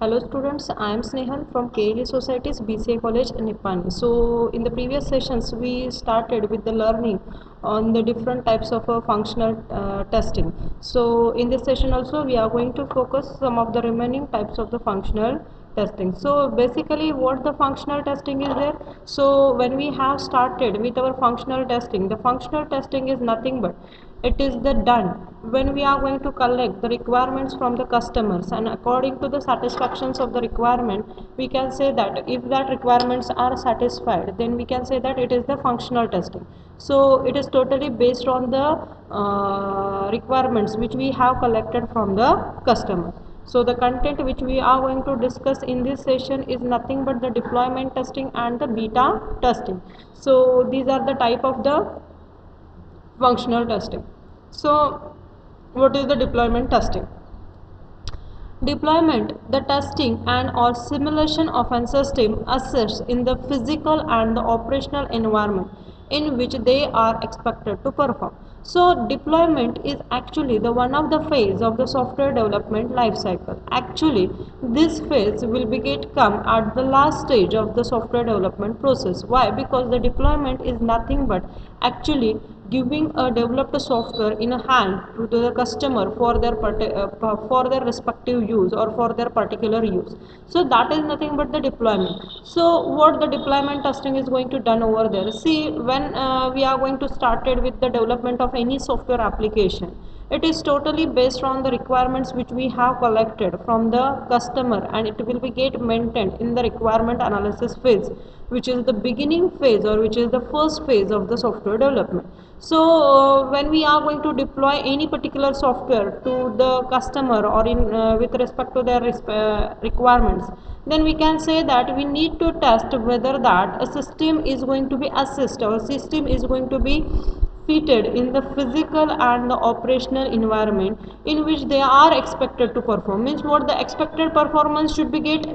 Hello students, I am Snehal from KLE Society's BCA College, Nippani. So in the previous sessions we started with the learning on the different types of functional testing. So in this session also we are going to focus some of the remaining types of the functional testing. So basically what the functional testing is there. So when we have started with our functional testing, the functional testing is nothing but it is the done when we are going to collect the requirements from the customers, and according to the satisfactions of the requirement we can say that if that requirements are satisfied, then we can say that it is the functional testing. So it is totally based on the requirements which we have collected from the customer. So the content which we are going to discuss in this session is nothing but the deployment testing and the beta testing. So these are the type of the functional testing. So what is the deployment testing? Deployment, the testing and or simulation of a system assets in the physical and the operational environment in which they are expected to perform. So deployment is actually the one of the phase of the software development life cycle. Actually, this phase will be get come at the last stage of the software development process. Why? Because the deployment is nothing but actually giving a developed software in a hand to the customer for their respective use or for their particular use. So that is nothing but the deployment. So what the deployment testing is going to done over there? See, when we are going to started with the development of any software application, it is totally based on the requirements which we have collected from the customer, and it will be get maintained in the requirement analysis phase, which is the beginning phase or which is the first phase of the software development. So when we are going to deploy any particular software to the customer or in with respect to their requirements, then we can say that we need to test whether that a system is going to be assist or system is going to be fitted in the physical and the operational environment in which they are expected to perform. Means what the expected performance should be get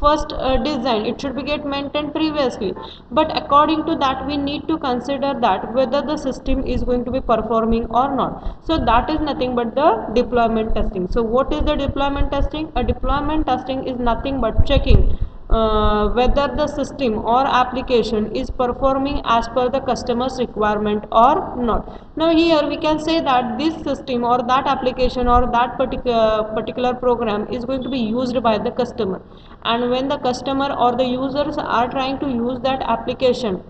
first design, it should be get maintained previously, but according to that we need to consider that whether the system is going to be performing or not. So that is nothing but the deployment testing. So what is the deployment testing? A deployment testing is nothing but checking whether the system or application is performing as per the customer's requirement or not. Now here we can say that this system or that application or that particular program is going to be used by the customer, and when the customer or the users are trying to use that application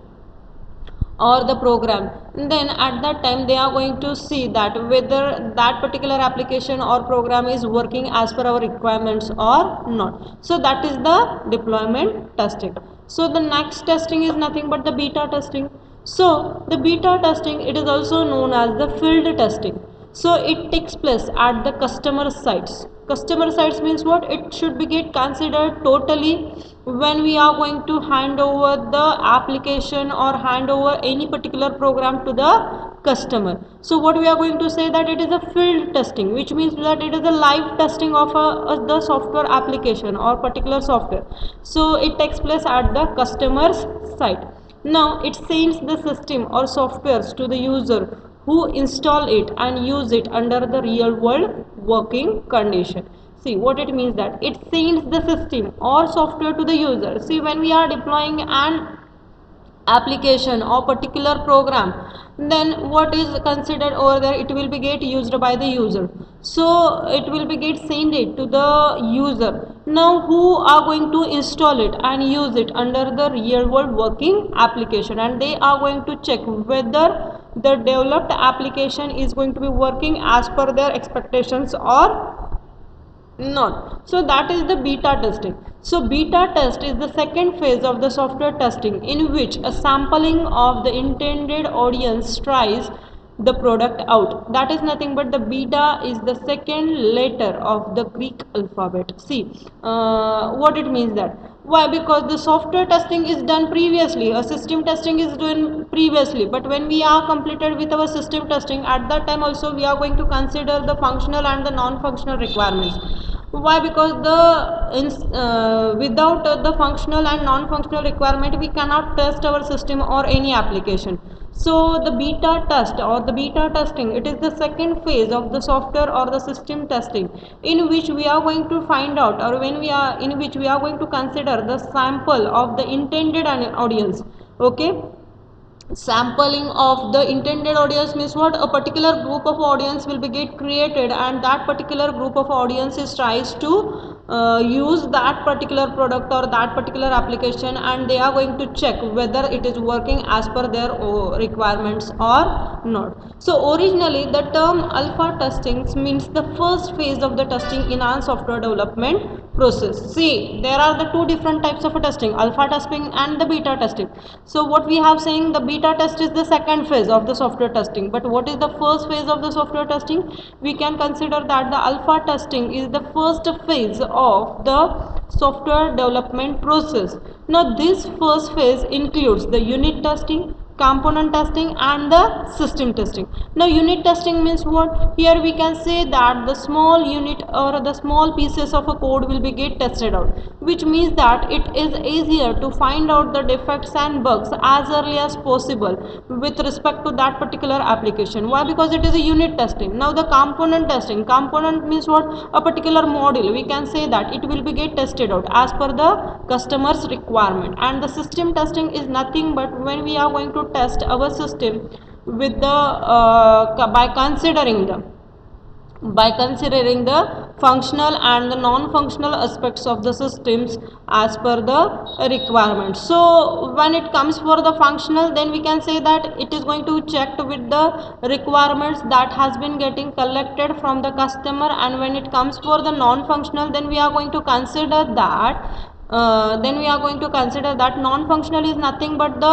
or the program, then at that time they are going to see that whether that particular application or program is working as per our requirements or not. So that is the deployment testing. So the next testing is nothing but the beta testing. So the beta testing, it is also known as the field testing. So it takes place at the customer sites. Customer sites means what? It should be get considered totally when we are going to hand over the application or hand over any particular program to the customer. So what we are going to say that it is a field testing, which means that it is a live testing of the software application or particular software. So it takes place at the customer's site. Now it sends the system or softwares to the user who install it and use it under the real world working condition. See what it means, that it sends the system or software to the user. See, when we are deploying an application or particular program, then what is considered over there? It will be get used by the user. So it will be get sent it to the user. Now who are going to install it and use it under the real world working application, and they are going to check whether the developed application is going to be working as per their expectations or not. So that is the beta testing. So beta test is the second phase of the software testing in which a sampling of the intended audience tries the product out. That is nothing but the beta is the second letter of the Greek alphabet. See what it means that. Why? Because the software testing is done previously, a system testing is done previously, but when we are completed with our system testing, at that time also we are going to consider the functional and the non-functional requirements. Why? Because without the functional and non-functional requirement we cannot test our system or any application. So the beta test or the beta testing, it is the second phase of the software or the system testing, in which we are going to find out, or when we are in which we are going to consider the sample of the intended audience. Okay, sampling of the intended audience means what? A particular group of audience will be get created, and that particular group of audiences tries to use that particular product or that particular application, and they are going to check whether it is working as per their requirements or not. So originally the term alpha testing means the first phase of the testing in our software development process. See, there are the two different types of testing, alpha testing and the beta testing. So what we have saying, the beta test is the second phase of the software testing, but what is the first phase of the software testing? We can consider that the alpha testing is the first phase of the software development process. Now this first phase includes the unit testing, component testing and the system testing. Now unit testing means what? Here we can say that the small unit or the small pieces of a code will be get tested out, which means that it is easier to find out the defects and bugs as early as possible with respect to that particular application. Why? Because it is a unit testing. Now the component testing, component means what? A particular module, we can say that it will be get tested out as per the customer's requirement. And the system testing is nothing but when we are going to test our system with the by considering the functional and the non-functional aspects of the systems as per the requirement. So when it comes for the functional, then we can say that it is going to check with the requirements that has been getting collected from the customer. And when it comes for the non-functional, then we are going to consider that non-functional is nothing but the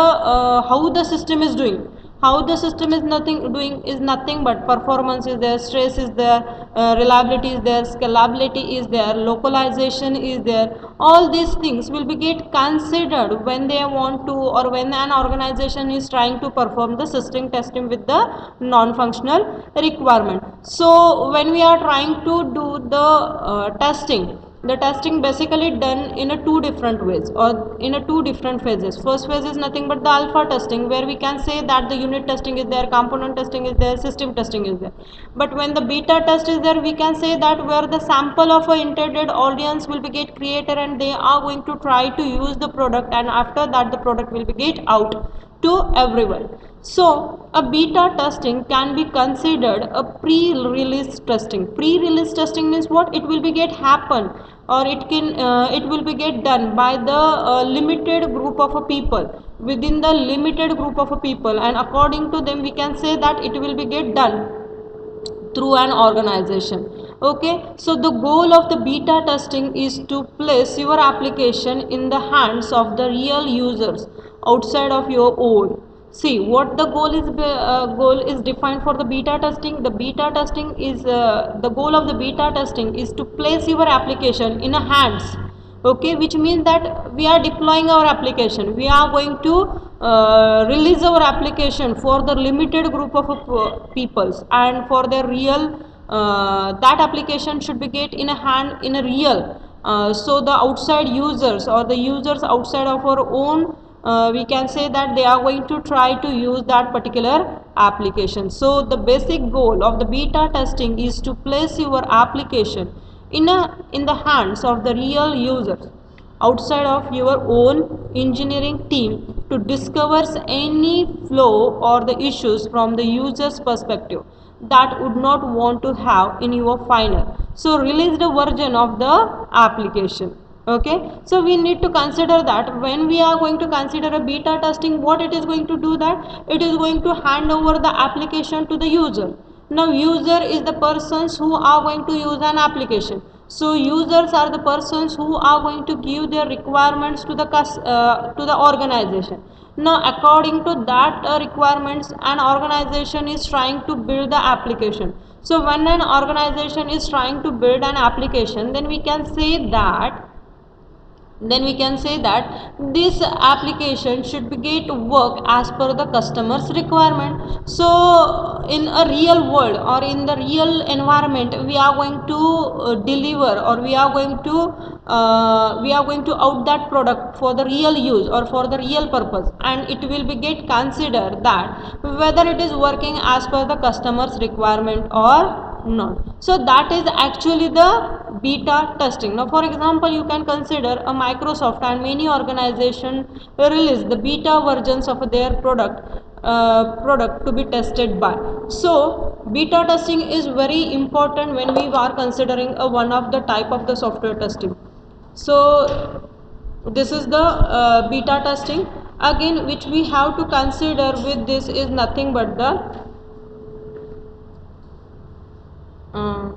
how the system is doing. How the system is nothing but performance is there, stress is there, reliability is there, scalability is there, localization is there. All these things will be get considered when they want to, or when an organization is trying to perform the system testing with the non-functional requirement. So when we are trying to do the testing basically done in a two different ways or in a two different phases. First phase is nothing but the alpha testing, where we can say that the unit testing is there, component testing is there, system testing is there. But when the beta test is there, we can say that where the sample of a intended audience will be get created, and they are going to try to use the product, and after that the product will be get out to everyone. So a beta testing can be considered a pre-release testing. Pre-release testing means what? It will be get happen, or it will be get done by the limited group of a people, within the limited group of a people, and according to them we can say that it will be get done through an organization. Okay, so the goal of the beta testing is to place your application in the hands of the real users outside of your own. See what the goal is defined for the beta testing. The beta testing is the goal of the beta testing is to place your application in a hands. Okay, which means that we are deploying our application, we are going to release our application for the limited group of peoples, and for their real that application should be get in a hand in a real, so the outside users or the users outside of our own, we can say that they are going to try to use that particular application. So the basic goal of the beta testing is to place your application in the hands of the real users outside of your own engineering team to discover any flaw or the issues from the user's perspective that would not want to have in your final so released version of the application. Okay, so we need to consider that when we are going to consider a beta testing, what it is going to do, that it is going to hand over the application to the user. Now user is the persons who are going to use an application. So users are the persons who are going to give their requirements to the organization. Now according to that requirements, an organization is trying to build the application. So when an organization is trying to build an application, then we can say that this application should be get work as per the customer's requirement. So in a real world or in the real environment, we are going to deliver, or we are going to we are going to out that product for the real use or for the real purpose, and it will be get considered that whether it is working as per the customer's requirement or not. So that is actually the beta testing. Now for example, you can consider a Microsoft and many organizations release the beta versions of their product to be tested by. So beta testing is very important when we are considering a one of the type of the software testing. So this is the beta testing again, which we have to consider with this is nothing but the uh,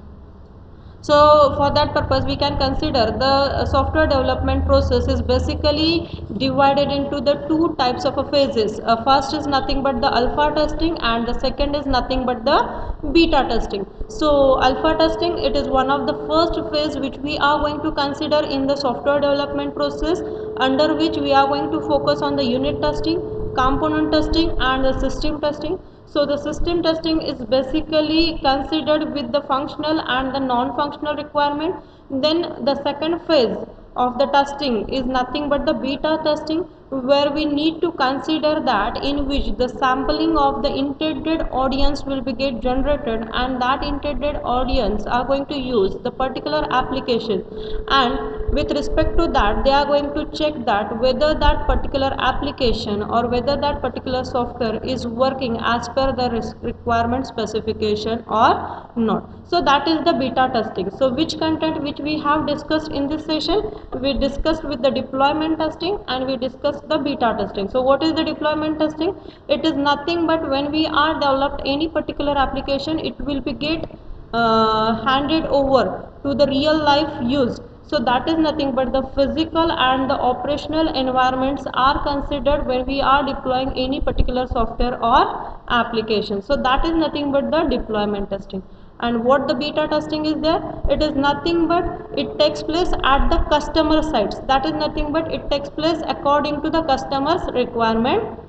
so for that purpose we can consider the software development process is basically divided into the two types of phases. First is nothing but the alpha testing and the second is nothing but the beta testing. So alpha testing, it is one of the first phase which we are going to consider in the software development process, under which we are going to focus on the unit testing, component testing and the system testing. So the system testing is basically considered with the functional and the non-functional requirement. Then the second phase of the testing is nothing but the beta testing, where we need to consider that in which the sampling of the intended audience will be get generated, and that intended audience are going to use the particular application, and with respect to that they are going to check that whether that particular application or whether that particular software is working as per the requirement specification or not. So that is the beta testing. So which content which we have discussed in this session, we discussed with the deployment testing and we discussed the beta testing. So what is the deployment testing? It is nothing but when we are developed any particular application, it will be get handed over to the real life use. So that is nothing but the physical and the operational environments are considered when we are deploying any particular software or application. So that is nothing but the deployment testing. And what the beta testing is there, it is nothing but it takes place at the customer sites. That is nothing but it takes place according to the customer's requirement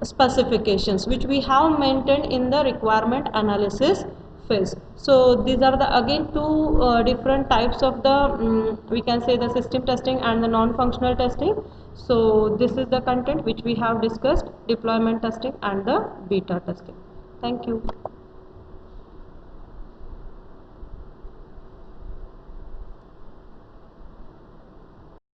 specifications, which we have maintained in the requirement analysis phase. So these are the again two different types of the we can say the system testing and the non-functional testing. So this is the content which we have discussed, deployment testing and the beta testing. Thank you.